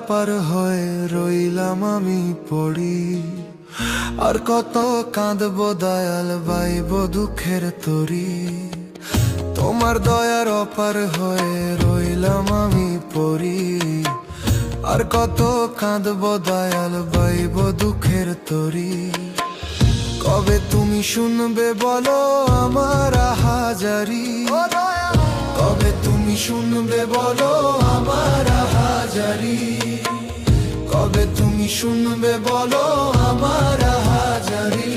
পার হয়ে রইলাম আমি পড়ি। আর কত কাঁদবো দয়াল বাইব দুঃখের তরি। তোমার দয়ার অপার হয়ে রইলাম আমি পড়ি। আর কত কাঁদবো দয়াল বাইব দুঃখের তরি। কবে তুমি শুনবে বলো আমার হাজারি। কবে তুমি শুনবে বলো আমার হাজারি। কবে তুমি শুনবে বলো আমার হাজারি।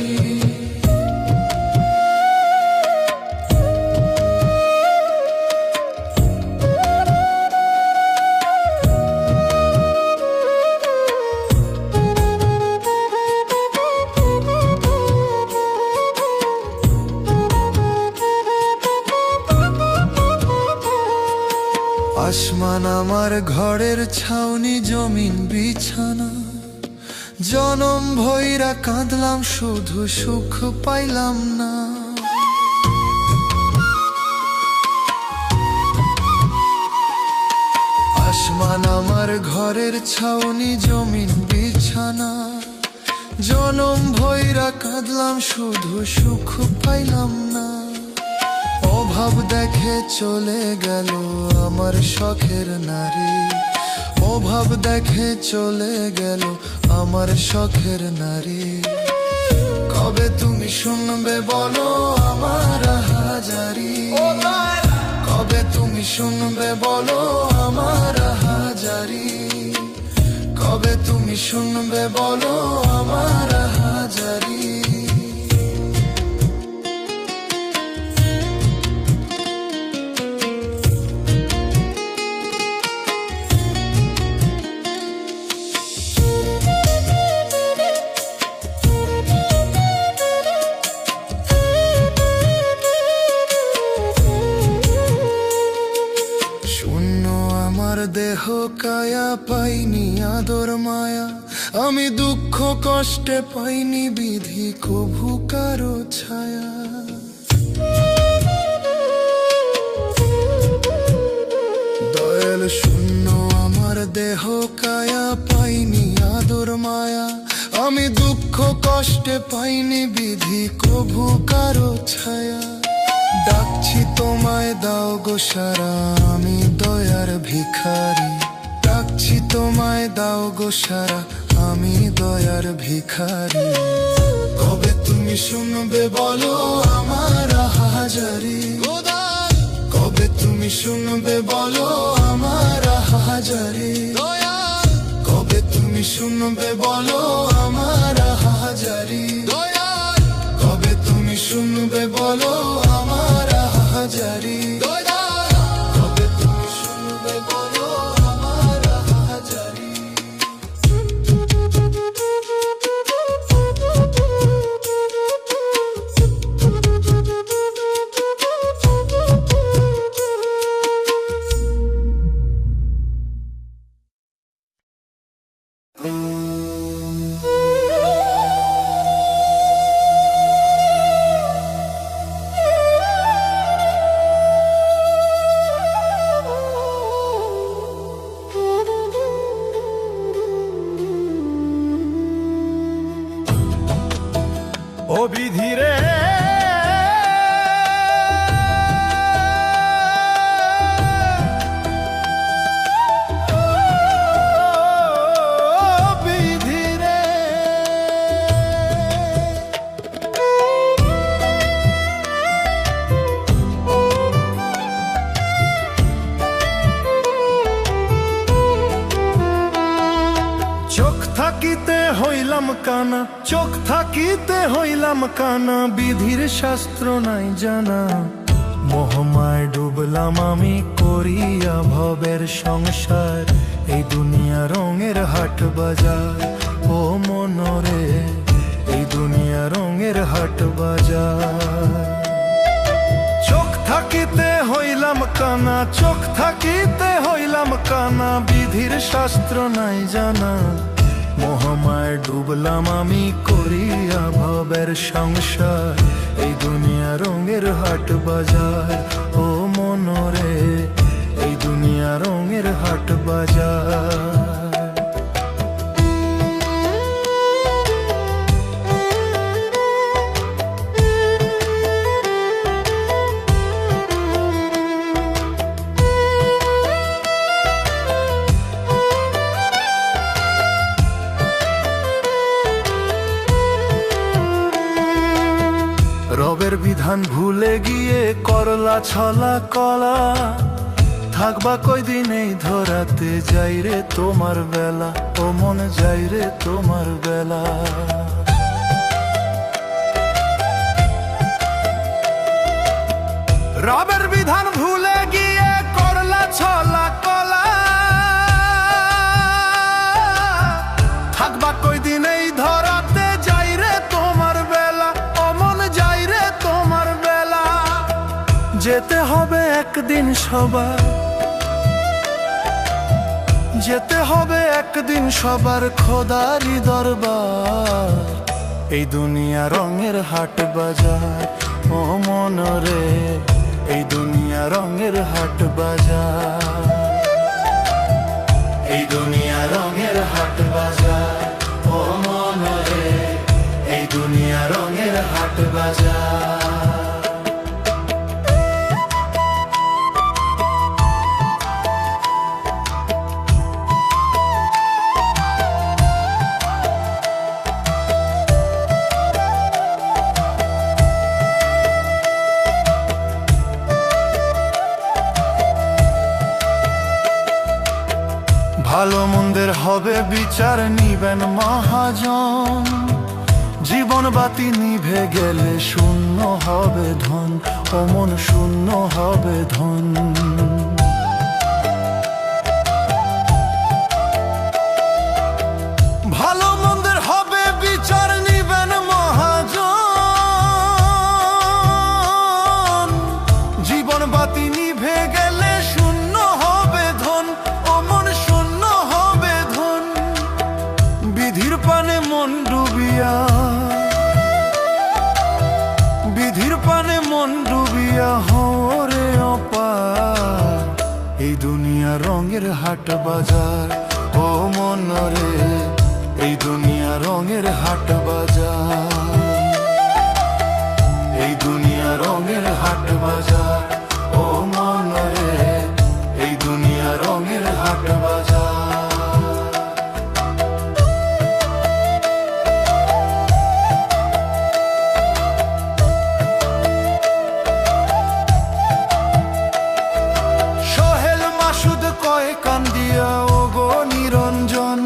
আসমান আমার ঘরের ছাউনি, জমিন বিছানা। জনম ভৈরা কাঁদলাম শুধু সুখ পাইলাম না। আসমান আমার ঘরের ছাউনি, জমিন বিছানা। জনম ভৈরা কাঁদলাম শুধু সুখ পাইলাম না। অভাব দেখে চলে গেল আমার শখের নারী। অভাব দেখে চলে গেল আমার শখের নারী। কবে তুমি শুনবে বলো আমার হাজারি। কবে তুমি শুনবে বলো আমার হাজারি। কবে তুমি শুনবে বলো আমার হাজারি। দেহ কায়া পাইনি আদর মায়া। আমি দুঃখ কষ্টে পাইনি বিধি কভু কারো ছায়া। দয়াল শূন্য আমার দেহ কায়া পাইনি আদর মায়া। আমি দুঃখ কষ্টে পাইনি বিধি কভু কারো ছায়া। ডাকছি তোমায় দাও গো সারা আমি দয়ার ভিখারি। ডাকছি তোমায় দাও গো সারা আমি দয়ার ভিখারি। কবে তুমি শুনবে বলো আমার হাজারি। কবে তুমি শুনবে বলো আমার হাজারি। কবে তুমি শুনবে বলো আমার হাজারি। কবে তুমি শুনবে বলো আমার হাজারি। কবে তুমি শুনবে বলো আমার হাজারি। ও বিধিরে থাকিতে হইলাম কানা, চোখ থাকিতে হইলাম কানা। বিধির শাস্ত্র নাই জানা, মোহমায় ডুবলাম আমি করিয়া ভবের সংসার। এই দুনিয়া রঙের হাট বাজার, ও মনরে এই দুনিয়া রঙের হাট বাজার। চোখ থাকিতে হইলাম কানা, চোখ থাকিতে হইলাম কানা। বিধির শাস্ত্র নাই জানা, মোহমায় ডুবলাম আমি করিয়া ভবের সংসার। এই দুনিয়া রঙের হাট বাজার, ও মনরে এই দুনিয়া রঙের হাট বাজার। রবের বিধান ভুলে গিয়ে করলা ছলা কলা, থাকবা কয়দিন এই ধরাতে, যাই রে তোমার বেলা, ও মন যাই রে তোমার বেলা। রবের বিধান ভুলে গিয়ে করলা ছলা কলা, থাকবা কয়দিন এই ধরাতে, যাই রে তোমার বেলা, ও মন যাই রে তোমার বেলা। যেতে হবে একদিন সবার, যেতে হবে একদিন সবার খোদারি দরবার। এই দুনিয়া রঙের হাট বাজার, ও মন রে এই দুনিয়া রঙের হাট বাজার। এই দুনিয়া রঙের হাট বাজার, ও মন রে এই দুনিয়া রঙের হাট বাজার। ভালো মন্দের হবে বিচার, নিবেন মহাজন। জীবন বাতি নিভে গেলে শূন্য হবে ধন, ও মন শূন্য হবে ধন। ভালো মন্দের হবে বিচার, নিবেন মহাজন। জীবন বাতি নিভে গেলে শূন্য হবে ধন, ও মন শূন্য হবে ধন। বিধির পানে মন ডুবিয়া, বিধির পানে মন ডুবিয়া হরে অপার। এই দুনিয়া রঙের হাট বাজার, ও মন রে এই দুনিয়া রঙের হাট বাজার। এই দুনিয়া রঙের হাট বাজার, ও মন রে এই দুনিয়া রঙের হাট বাজার। সোহেল মাসুদ কয় কান্দিয়া, ও গো নিরঞ্জন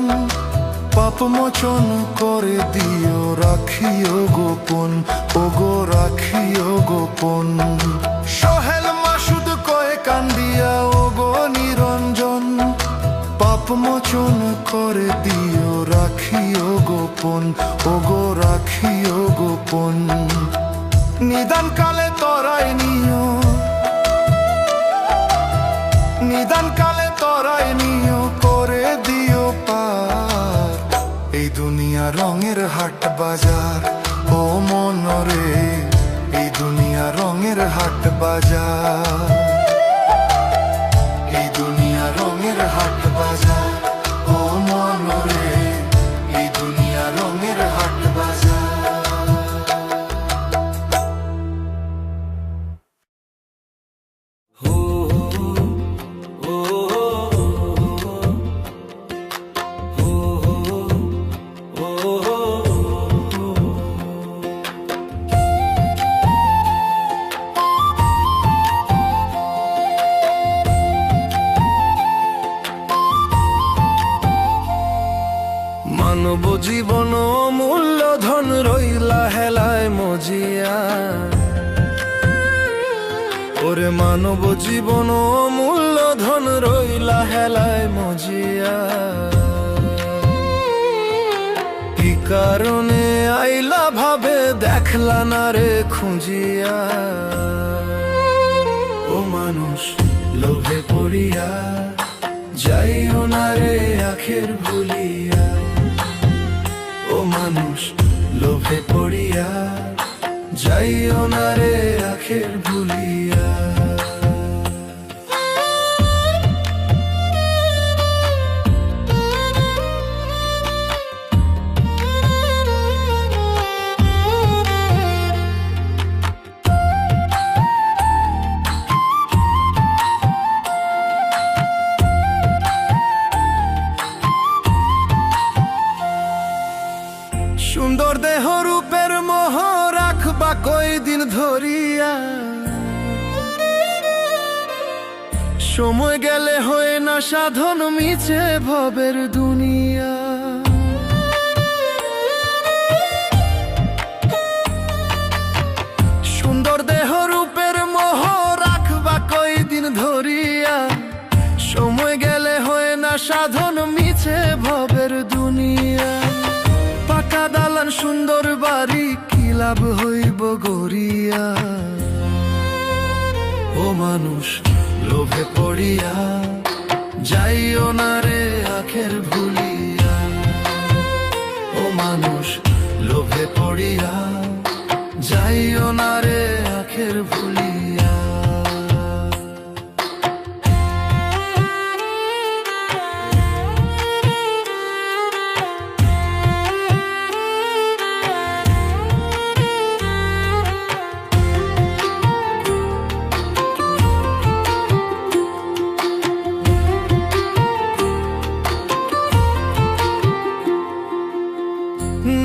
পাপ মোচন করে দিও, রাখিও গোপন, ও গো রাখিও গোপন। সোহেল মাসুদ কয় কান্দিয়া, ও গো নিরঞ্জন পাপ মোচন করে দিও, রাখিও গোপন, ও গো রাখিও গোপন। নিদান কালে তরাই নিও, নিদান কালে তরাই নিও, করে দিও পার। এই দুনিয়া রঙের হাট বাজার, ও মন রে এই দুনিয়া রঙের হাট বাজার। এই দুনিয়া রঙের হাট বাজার, ও মন রে এই দুনিয়া রঙের হাট বাজার। মানব জীবন মূল্যধন রইলা হেলায় মজিয়া, ওরে মানব জীবন মূল্যধন রইলা হেলায় মজিয়া। কি কারণে আইলা ভাবে দেখলা না রে খুঁজিয়া, ও মানুষ লোভে পড়িয়া যাইও না রে আখের ভুলিয়া। ও মানুষ লোভে পড়িয়া যাইও না রে আখের ভুলিয়া। সুন্দর দেহ রূপের মোহ রাখবা কয়দিন ধরে, সময় গেলে হয় না সাধন, মিছে ভবের দুনিয়া। সুন্দর দেহ রূপের মোহ রাখবা কয়দিন ধরিয়া, সময় গেলে হয় না সাধন, মিছে ভবের দুনিয়া। পাকা দালান সুন্দর বাড়ি কি লাভ হইব গড়িয়া, ও মানুষ লোভে পড়িয়া যাইও না রে আখের ভুলিয়া। ও মানুষ লোভে পড়িয়া যাইও না রে আখের ভুলিয়া।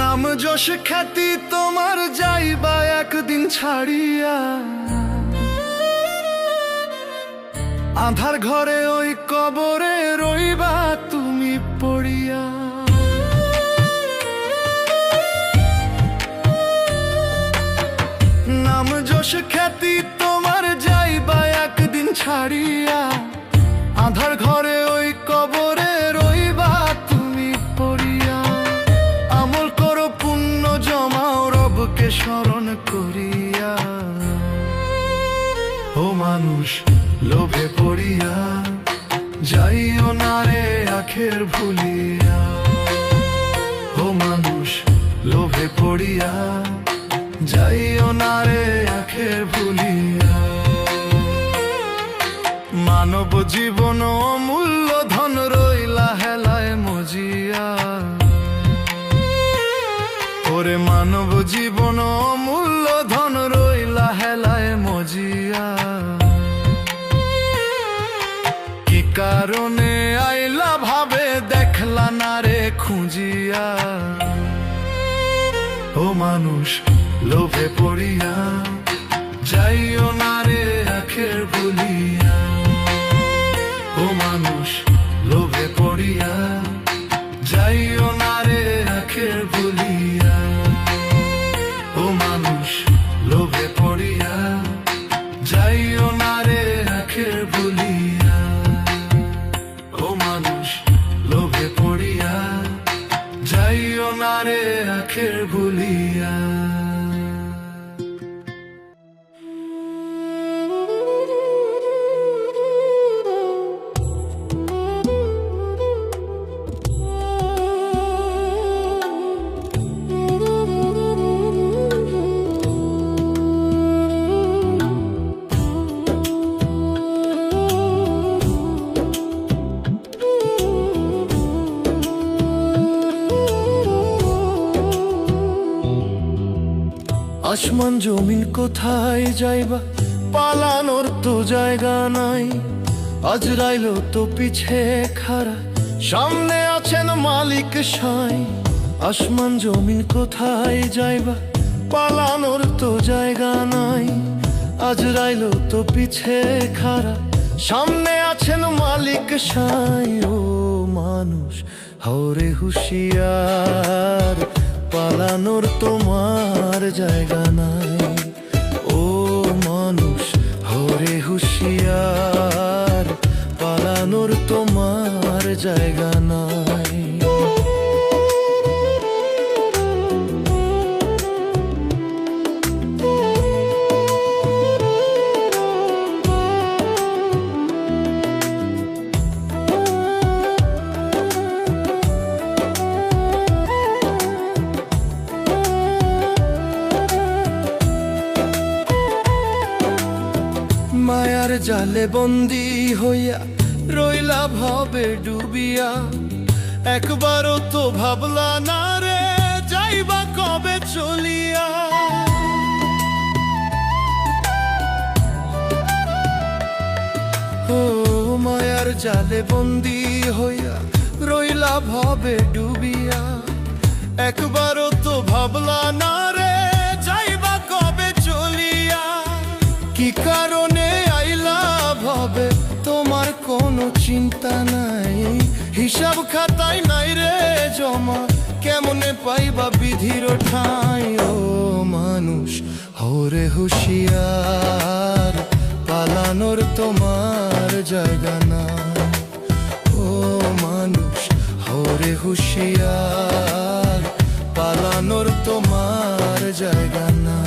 নাম যশ খ্যাতি তোমার যাইবা একদিন ছাড়িয়া, আধার ঘরে ওই কবরে রইবা তুমি পড়িয়া। নাম যশ খ্যাতি তোমার যাইবা একদিন ছাড়িয়া, আধার ঘরে ওই কবরে রইবা তুমি পড়িয়া। আমল করো পুণ্য জমাও রবকে স্মরণ করিয়া, ও মানুষ লোভে পড়িয়া যাইও না রে আখের ভুলিয়া। ও মানুষ লোভে পড়িয়া যাইও না রে আখের ভুলিয়া। মানব জীবন অমূল্য ধন রইলা হেলায় মজিয়া, ওরে মানব জীবন অমূল্য ধন রইলা হেলায় মজিয়া। কি কারণে আইলা ভাবে দেখলা না রে খুঁজিয়া, ও মানুষ লোভে পড়িয়া যাইও না রে আখের ভুলিয়া। ও মানুষ লোভে পড়িয়া যাইও না রে আখের ভুলিয়া। ও মানুষ লোভে পড়িয়া যাইও না রে আখের ভুলিয়া। ও মানুষ লোভে পড়িয়া যাইও না রে আখের ভুলিয়া। আসমান জমিন কোথায় যাইবা, পালানোর তো জায়গা নাই। আজরাইলো তো পিছে খাড়া, সামনে আছেন মালিক সাই। আসমান জমিন কোথায় যাইবা, পালানোর তো জায়গা নাই। আজরাইলো তো পিছে খাড়া, সামনে আছেন মালিক সাই। ও মানুষ হরে হুঁশিয়ার, পালানোর তোমার জায়গা নাই। ও মানুষ হরে হুঁশিয়ার, পালানোর তোমার জায়গা নাই। মায়ার জালে বন্দি হইয়া রইলা ভবে ডুবিয়া, একবারও তো ভাবলা না রে যাইবা কবে চলিয়া। ও মায়ার জালে বন্দি হইয়া রইলা ভবে ডুবিয়া, একবারও তো ভাবলা না রে যাইবা কবে চলিয়া। কি কারণে আইলা ভবে তোমার চিন্তা নাই, হিসাব খাতায় নাই রে জমা, কেমনে পাইবা বিধির ঠাই। ও মানুষ হরে হুঁশিয়ার, পালানোর তোমার জায়গা নাই। ও মানুষ হরে হুঁশিয়ার, পালানোর তোমার জায়গা নাই।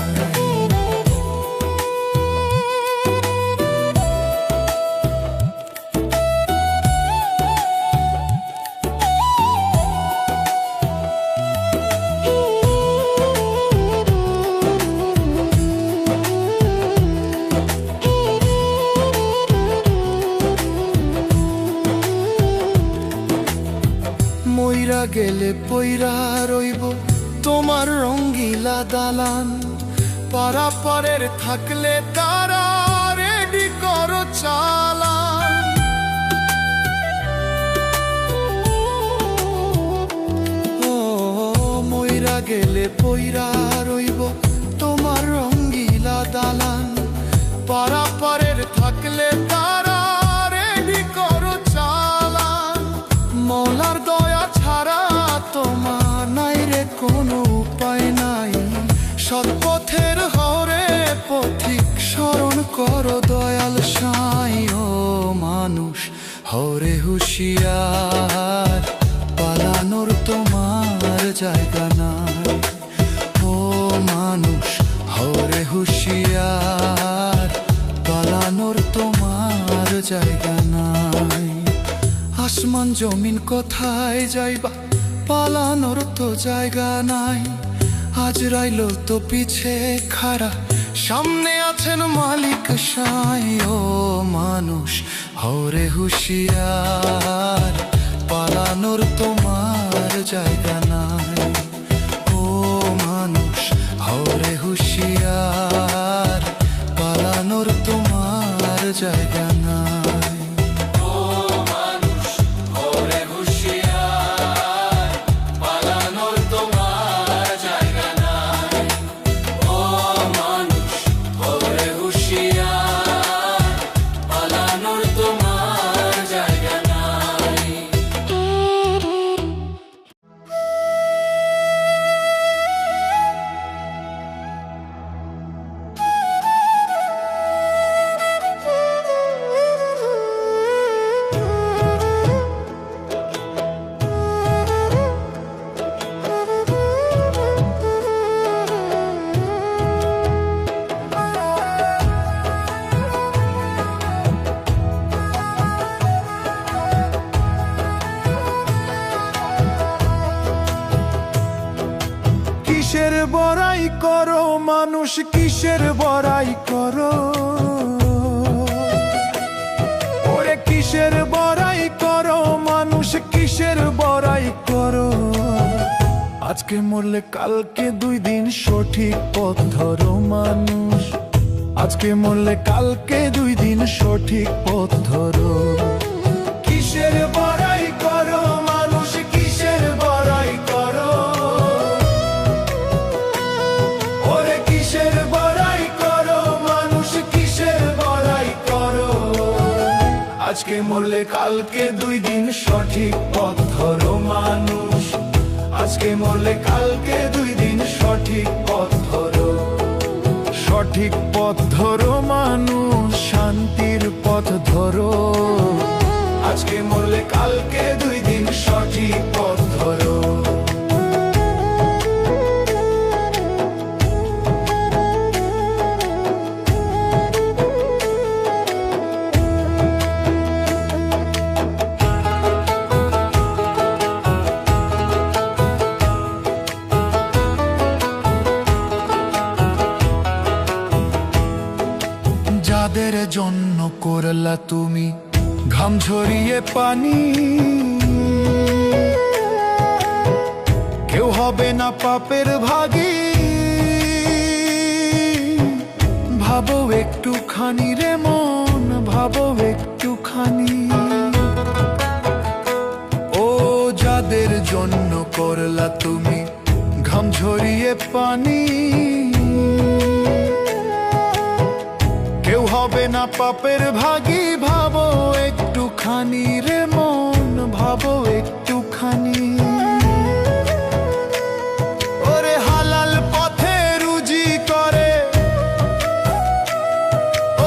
মইরা গেলে পইরা রইব তোমার রঙ্গিলা দালান, পারাপারের থাকলে তারা রেডি করো চালান। ও মইরা গেলে পইরা রইব তোমার রঙ্গিলা দালান, পারাপারের থাকলে তারা রেডি করো চালান। মৌলার দয়া ছাড়া তোমার নাই রে কোনো উপায় নাই, সৎপথের হরে পথিক স্মরণ করো দয়াল সাই। ও মানুষ হরে হুঁশিয়ার, পালানোর তোমার জায়গা নাই। ও মানুষ হরে হুঁশিয়ার, পালানোর তোমার জায়গা নাই। আসমান জমিন কোথায় যাইবা, পালানোর তো জায়গা নাই। আজরাইল তো পিছে খাড়া, সামনে আছেন মালিক সাই। ও মানুষ হরে হুঁশিয়ার, পালানোর তোমার জায়গা নাই। ও মানুষ হরে হুঁশিয়ার, পালানোর তোমার জায়গা নাই। কিসের বড়াই করো মানুষ, কিসের বড়াই করো, ওরে কিসের বড়াই করো মানুষ, কিসের বড়াই করো। আজকে মরলে কালকে 2 দিন সঠিক পথ ধরো মানুষ, আজকে মরলে কালকে 2 দিন সঠিক পথ ধরো। কিসের বড়াই করো মানুষ, কিসের বড়াই করো, কিসের বড়াই করো মানুষ, কিসের বড়াই করো। আজকে মরলে কালকে 2 দিন সঠিক পথ ধরো মানুষ, আজকে মরলে কালকে 2 দিন সঠিক পথ ধরো। সঠিক পথ ধরো মানুষ, শান্তির পথ ধরো, আজকে মরলে কালকে 2 দিন সঠিক পথ ধরো। যাদের জন্য করলা তুমি ঘাম ঝরিয়ে পানি, কেউ হবে না পাপের ভাগী। ভাবো একটুখানি রে মন, ভাবো একটুখানি। ও যাদের জন্য করলা তুমি ঘাম ঝরিয়ে পানি, কেউ হবে না পাপের ভাগী। ভাবো একটুখানি। কতখানি রে মন, ভাবো একটুখানি। ওরে হালাল পথে রুজি করে,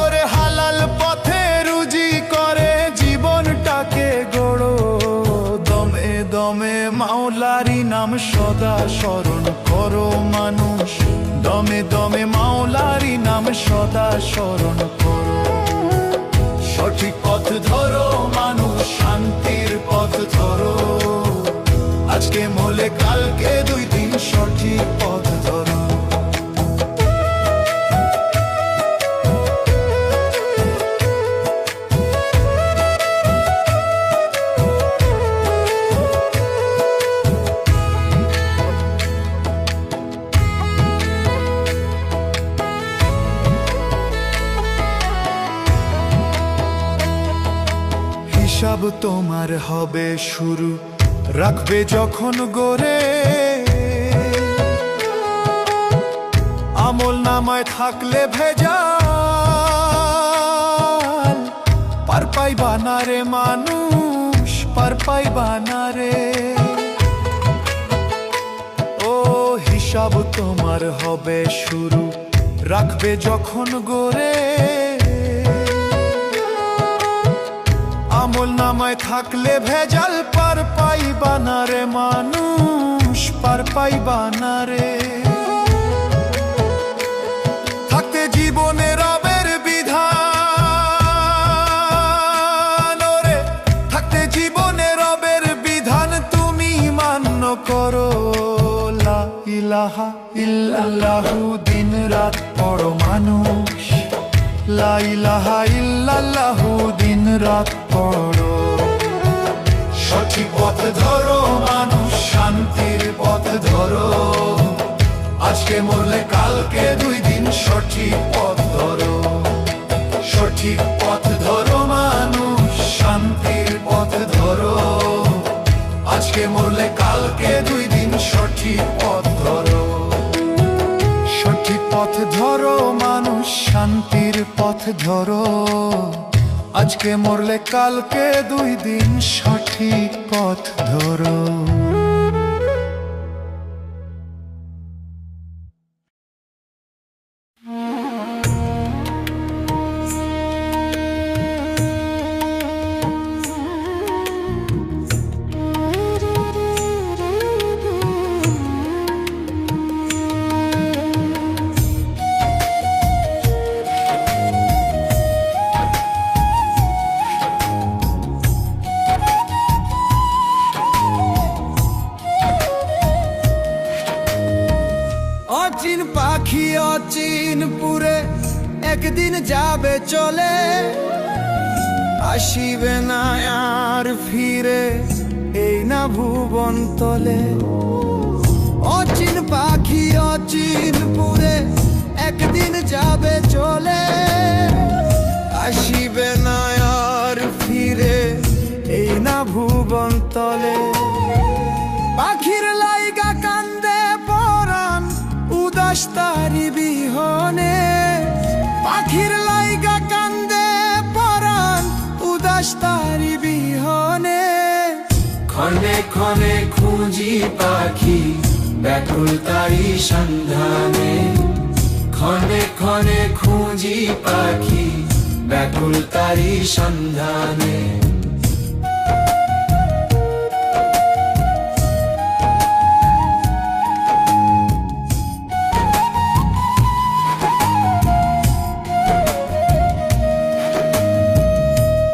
ওরে হালাল পথে রুজি করে জীবনটাকে গড়ো। দমে দমে মাওলারি নাম সদা স্মরণ করো মানুষ, দমে দমে মাওলারি নাম সদা স্মরণ করো। সঠিক পথ ধরো মানুষ, শান্তির পথ ধরো, আজকে মলে কালকে 2 দিন সঠিক পথ ধরো। হিসাব তোমার হবে শুরু, রাখবে যখন গড়ে। আমল নামায় থাকলে ভেজাল, পার পাইবা না রে মানুষ, পার পাইবা না রে। ও হিসাব তোমার হবে শুরু, রাখবে যখন গড়ে। আমল নামায় থাকলে ভেজাল, পার পাইবা না রে মানুষ, পার পাইবা না রে। থাকতে জীবনে রবের বিধান, ওরে থাকতে জীবনে রবের বিধান তুমি মান্য করো। লা ইলাহা ইল্লাল্লাহু দিন রাত পড়ো মানুষ, লা ইলাহা ইল্লাল্লাহু দিন রাত পড়ো। সঠিক পথ ধরো মানুষ, শান্তির পথ ধরো, আজকে মরলে কালকে 2 দিন সঠিক পথ ধরো। সঠিক পথ ধরো মানুষ, শান্তির পথ ধরো, আজকে মরলে কালকে 2 দিন সঠিক পথ ধরো। সঠিক পথ ধরো মানুষ, শান্তির পথ ধরো, আজকে মরলে কালকে 2 দিন সঠিক পথ ধরো। অচিন পাখি অচিন পুরে একদিন যাবে চলে, আসিবে না আর ফিরে এই না ভুবন তলে। অচিন পাখি অচিন পুরে একদিন যাবে চলে, আসিবে না আর ফিরে এই না ভুবন তলে। পাখির লাইগা কান্দে পরাণ উদাস তারি বিহনে, পাখির লাইগা কান্দে পরাণ উদাস তারি বিহনে। ক্ষণে ক্ষণে খুঁজি পাখি ব্যাকুল তারি সন্ধানে, ক্ষণে ক্ষণে খুঁজি পাখি ব্যাকুল তারি সন্ধানে।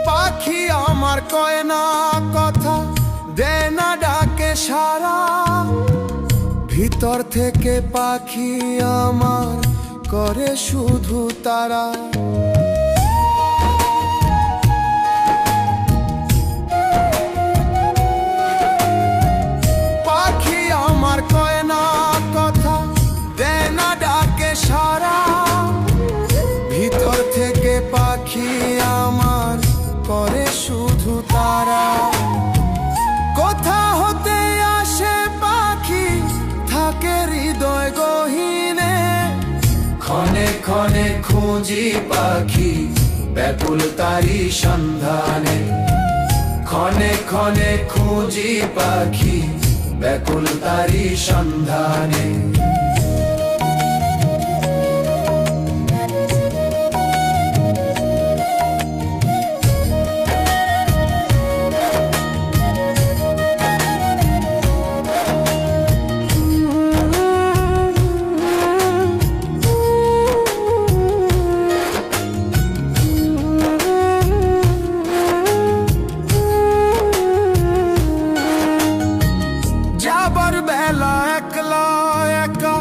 পাখি আমার কয় না কথা, দেয় না ডাকে সারা, ভিতর থেকে পাখি আমার করে শুধু তারা। পাখি আমার কয় না কথা, দেয় না ডাকে সারা, ভিতর থেকে পাখি আমার করে শুধু তারা। কোথা হতে আসে পাখি থাকে হৃদয় গহীনে, ক্ষণে ক্ষণে খুঁজি পাখি ব্যাকুল তারি সন্ধানে, ক্ষণে ক্ষণে খুঁজি পাখি ব্যাকুল তারি সন্ধানে। যাবার বেলা একলা একা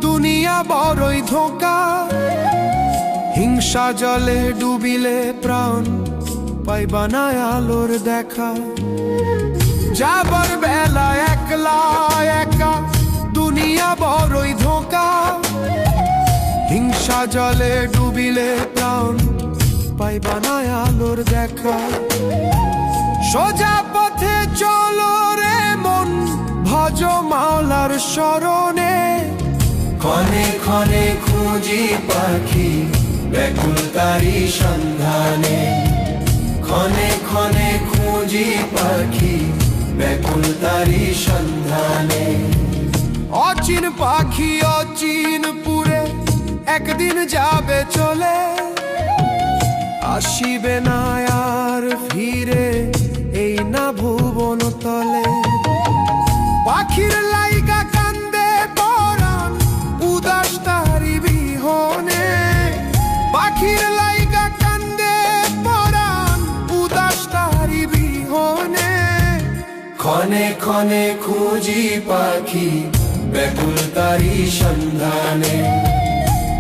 দুনিয়া বড়ই ধোঁকা, হিংসা জলে ডুবিলে প্রাণ পাইবা না আলোর দেখা। যাবার বেলা একলা একা দুনিয়া বড়ই ধোঁকা, হিংসা জলে ডুবিলে প্রাণ পাইবা না আলোর দেখা। সোজা পথে চলো রে মন, ভজ মাওলার শরণে। ক্ষণে ক্ষণে খুঁজি পাখি ব্যাকুল তারি সন্ধানে। ক্ষণে ক্ষণে খুঁজি পাখি ব্যাকুল তারি সন্ধানে। অচিন পাখি অচিন পুরে একদিন যাবে চলে, আসিবে না আর ফিরে এই না ভুবন তলে। পাখির লাইগা কান্দে পরাণ উদাস তারি বিহনে, পাখির লাইগা কান্দে পরাণ উদাস তারি বিহনে। ক্ষণে ক্ষণে খুঁজি পাখি ব্যাকুল তারি সন্ধানে।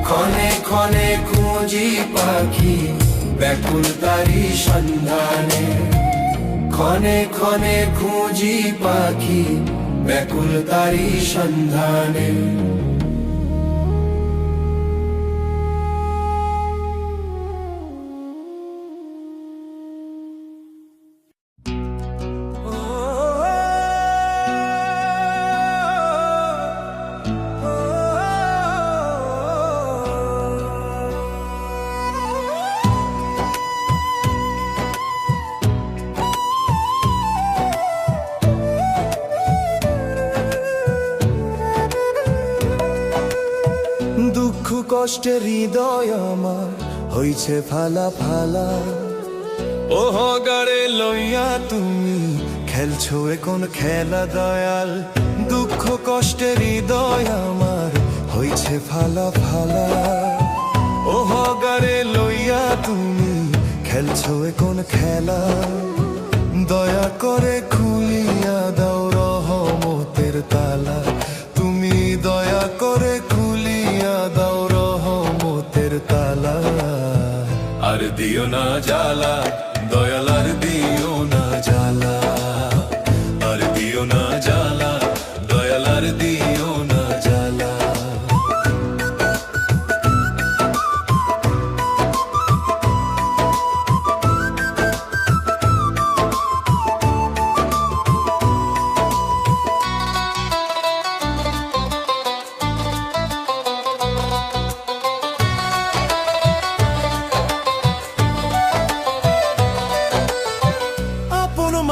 ক্ষণে ক্ষণে খুঁজি পাখি ব্যাকুল তারি সন্ধানে। ক্ষণে ক্ষণে খুঁজি পাখি ব্যাকুল তারি সন্ধানে। দুঃখ কষ্টে হৃদয় আমার হইছে ফালা ফালা, ওহ গাড়ে লইয়া তুমি খেলছো কোন খেলা দয়াল। দুঃখ কষ্টে হৃদয় আমার হইছে ফালা ফালা, ওহ গাড়ে লইয়া তুমি খেলছো কোন খেলা। দয়া করে খুলিয়া দাও রহমতের তালা, তুমি দয়া করে খুলিয়া দাও রহমতের তালা। আর দিও না জ্বালা দয়াল, আর দিও না জ্বালা, আর দিও না জ্বালা দয়াল, আর দিও না জ্বালা।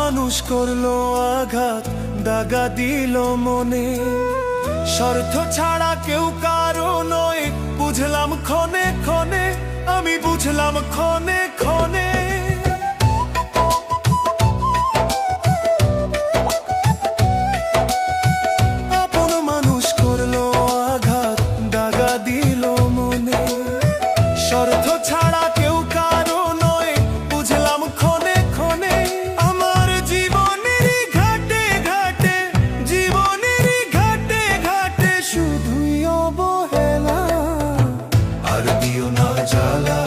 মানুষ করলো আঘাত, দাগা দিল মনে, স্বার্থ ছাড়া কেউ কারো নয়। বুঝলাম ক্ষণে ক্ষণে, আমি বুঝলাম ক্ষণে ক্ষণে। আপন মানুষ করলো আঘাত, দাগা দিল মনে, স্বার্থ ছাড়া কেউ কারো নয়। বুঝলাম ক্ষণে ক্ষণে। জ্বালা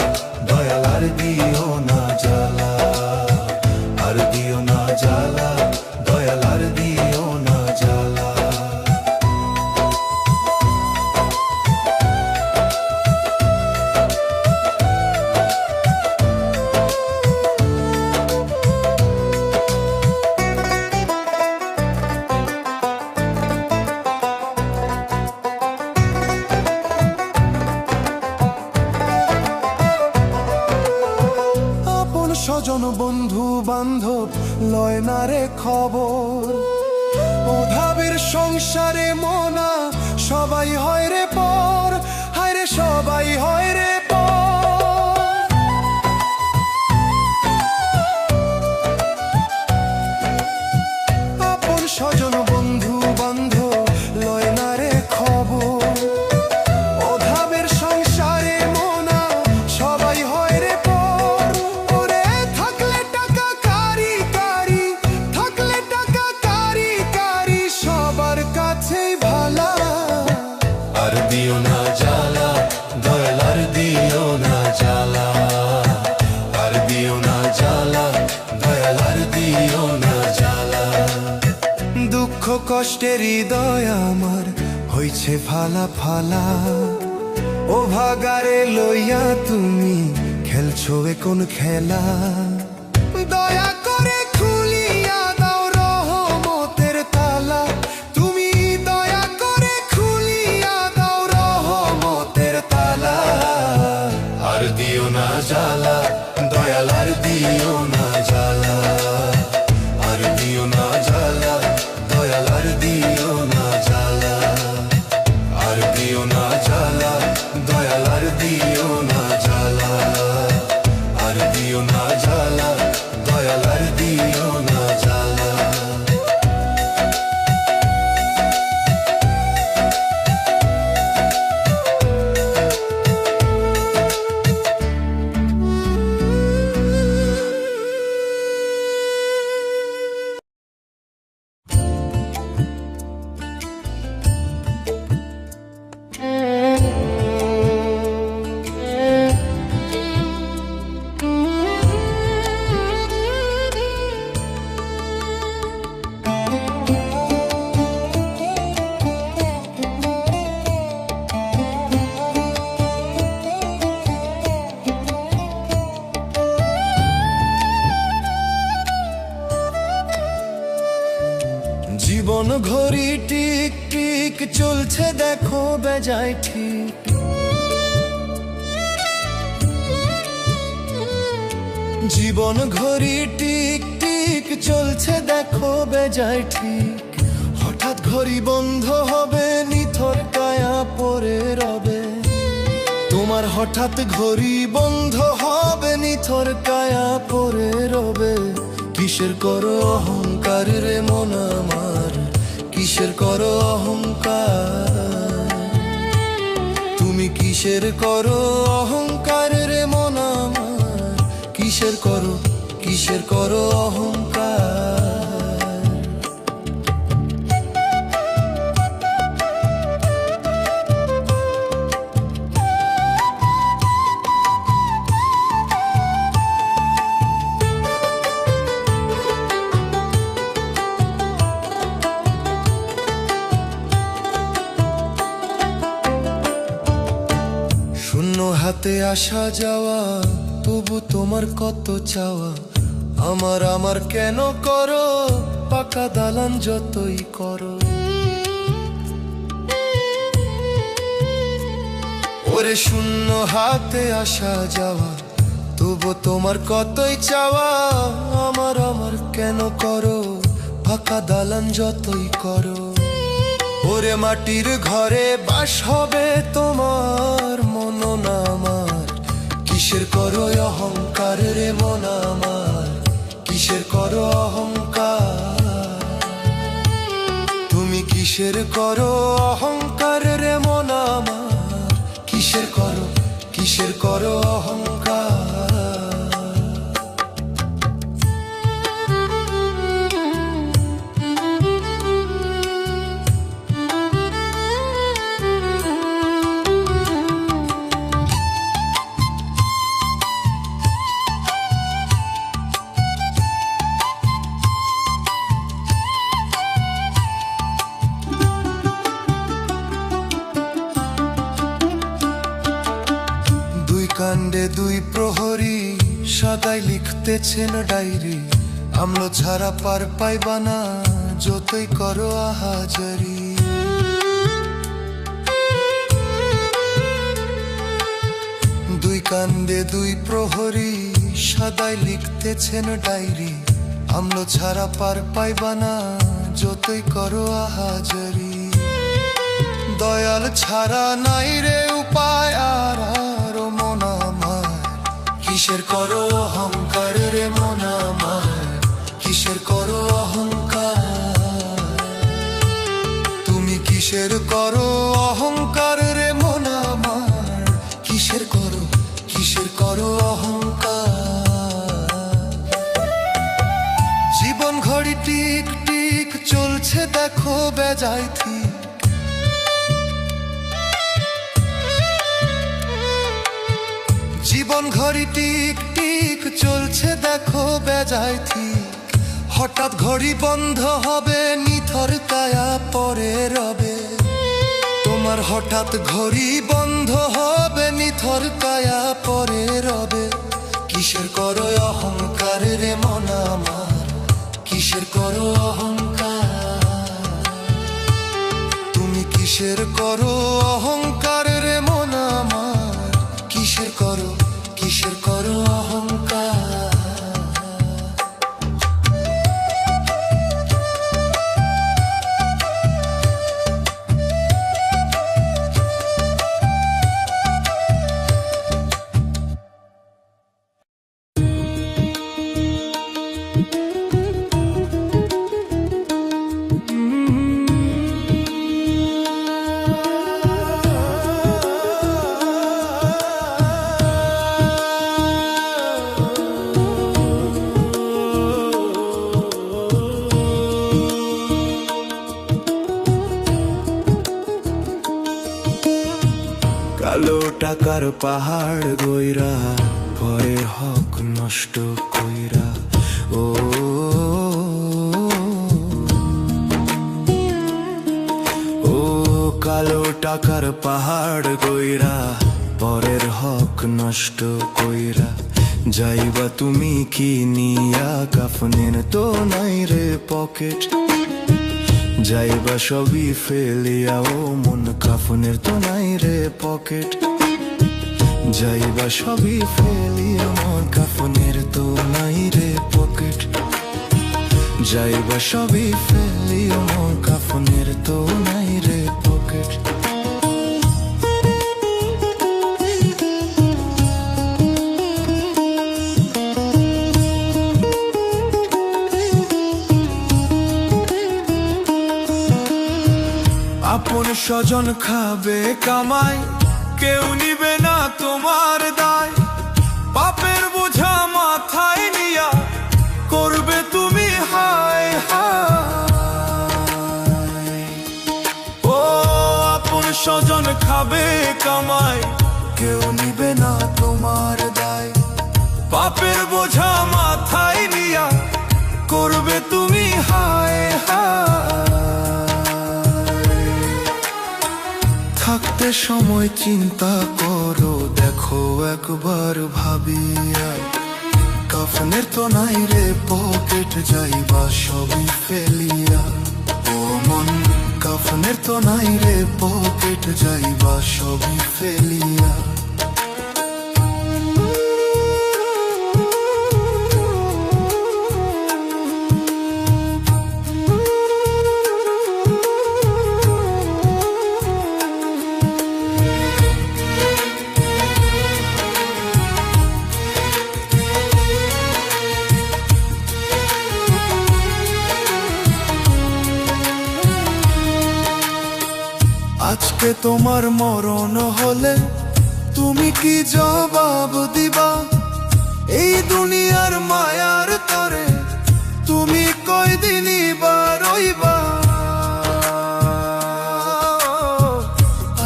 দয়াল, আর দিও না জ্বালা, আর দিও না জ্বালা দয়াল, আর দিও না জ্বালা। স্বজন বন্ধু বান্ধব লয় না রে খবর, অভাবের সংসারে মনা সবাই হয় রে পর, হায় রে সবাই হয় রে পর। আপন স্বজন বন্ধু বান্ধব লয় না রে খবর, অভাবের সংসারে মনা সবাই হয় রে পর। ওরে থাকলে টাকা কারি কারি, থাকলে টাকা কারি কারি, সবার কাছেই ভালা। আর দিও না জ্বালা দয়াল, আর দিও না জ্বালা, আর দিও না জ্বালা দয়াল, আর দিও না জ্বালা। দুঃখ কষ্টের হৃদয় আমার হইছে ফালা ফালা, ও ভাগারে লইয়া তুমি খেলছো এ কোন খেলা। দয়া করে খুলিয়া দাও রহমতের তালা, তুমি দয়া করে খুলিয়া দাও রহমতের তালা। আর দিও না জ্বালা দয়াল, আর দিও না জ্বালা, আর দিও না জ্বালা দয়াল, আর দিও না জ্বালা, আর দিও না জ্বালা দয়াল, আর দিও না জ্বালা, আর দিও না জ্বালা দয়াল, আর দিও না জ্বালা। জীবন ঘড়ি টিক টিক চলছে দেখো বেজায় ঠিক, জীবন ঘড়ি টিক টিক চলছে দেখো বেজায় ঠিক। হঠাৎ ঘড়ি বন্ধ হবে, নিথর কায়া পড়ে রবে, তোমার হঠাৎ ঘড়ি বন্ধ হবে, নিথর কায়া পড়ে রবে। কিসের করো অহংকার রে মন আমার, কিসের করো অহংকার, তুমি কিসের করো অহংকার রে মন আমার, কিসের করো অহংকার। শূন্য হাতে আসা যাওয়া, তবু তোমার কত চাওয়া, আমার আমার কেন করো, পাকা দালান যতই করো। ওরে শূন্য হাতে আসা যাওয়া, তবু তোমার কতই চাওয়া, আমার আমার কেন করো, পাকা দালান যতই করো। ওরে মাটির ঘরে বাস হবে তোমার, মন না আমার, কিসের করো অহংকার রে মন আমার, কিসের করো অহংকার, তুমি কিসের করো অহংকার রে মন আমার, কিসের করো অহংকার। কাণ্ডে দুই প্রহরী সদাই লিখতেছেন ডায়েরি, আমলো ছাড়া পার পাইবা না যতই করো আহাজারি। দুই কাণ্ডে দুই প্রহরী সাদাই লিখতেছেন ডায়েরি, আমলো ছাড়া পার পাইবা না যতই করো আহাজারি। দয়াল ছাড়া নাই রে উপায় আর আর মন আমার, কিসের করো অহংকার রে মন আমার, কিসের করো অহংকার। তুমি কিসের করো অহংকার রে মন আমার, কিসের করো অহংকার। জীবন ঘড়ি টিক টিক চলছে দেখো বেজায় ঠিক, জীবন ঘড়ি টিক টিক চলছে দেখো বেজায় ঠিক। হঠাৎ ঘড়ি বন্ধ হবে নিথর কায়া পরে রবে, তোমার হঠাৎ ঘড়ি বন্ধ হবে নিথর কায়া পরে রবে। কিসের করো অহংকার রে মন আমার, কিসের করো অহংকার। তুমি কিসের করো অহংকার রে মন আমার, কিসের করো অহংকার। কালো টাকার পাহাড় গইরা পরের হক নষ্ট কইরা, ও ও কালো টাকার পাহাড় গইরা পরের হক নষ্ট কইরা। যাইবা তুমি কি নিয়া কাফনের তো নাই রে পকেট, যাইবা সবই ফেলিয়া ও মন কাফনের তো নাই রে পকেট। যাইবা সবই ফেলিয়া মন কাফনের তো নাই রে পকেট, যাইবা সবই ফেলিয়া মন কাফনের তো নাই রে পকেট। আপন স্বজন খাবে কামাই, কেউ নিবে না তোমার দায়। পাপের বোঝা মাথায় নিয়া করবে তুমি হায় হায়। ও আপন স্বজন খাবে কামাই, কেউ নিবে না তোমার দায়। পাপের বোঝা মাথায় নিয়া করবে তুমি হায় হায়। থাকতে সময় চিন্তা করো দেখো একবার ভাবিয়া, কাফনের তো নাই রে পকেট, যাইবা সবই ফেলিয়া। ও মন কাফনের তো নাই রে পকেট, যাইবা সবই ফেলিয়া। আজকে তোমার মরণ হলে তুমি কি জবাব দিবা? এই দুনিয়ার মায়ার তরে তুমি কয়দিনই বা রইবা?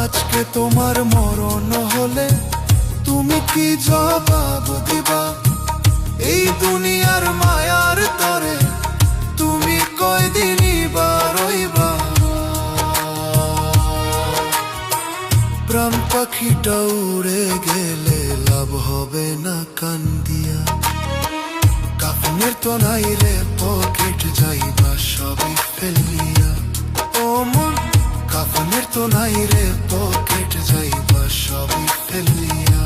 আজকে তোমার মরণ হলে তুমি কি জবাব দিবা? এই দুনিয়ার মায়ার তরে তুমি কয়দিনই বা রইবা? প্রাণ পাখিটা উড়ে গেলে লাভ হবে না কান্দিয়া, কাফনের তো নাই রে পকেট, যাইবা সবই ফেলিয়া। ও মন কাফনের তো নাই রে পকেট, যাইবা সবই ফেলিয়া।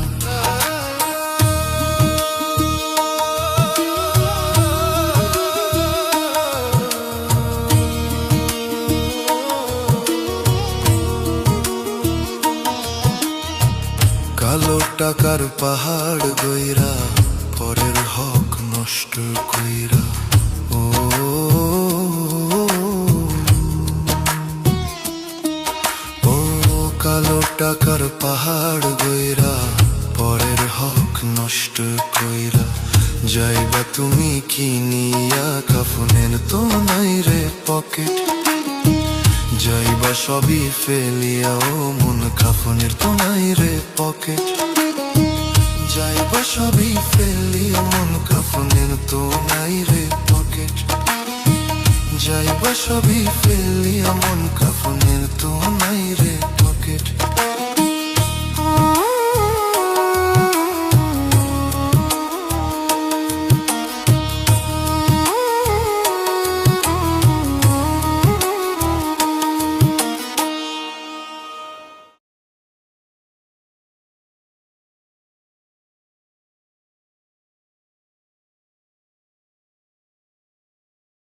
টাকার পাহাড় গইরা পরের হক নষ্ট কইরা ও ও কালো টাকার পাহাড় গইরা পরের হক নষ্ট কইরা যাইবা তুমি কিনিয়া কাফনের তো নাই রে পকেট যাইবা সবই ফেলিয়া ও মন কাফনের তো নাই রে পকেট যাইবা সবই ফেলিয়া মন কাফনের তো নাই রে পকেট যাইবা সবই ফেলিয়া মন কাফনের তো নাই রে পকেট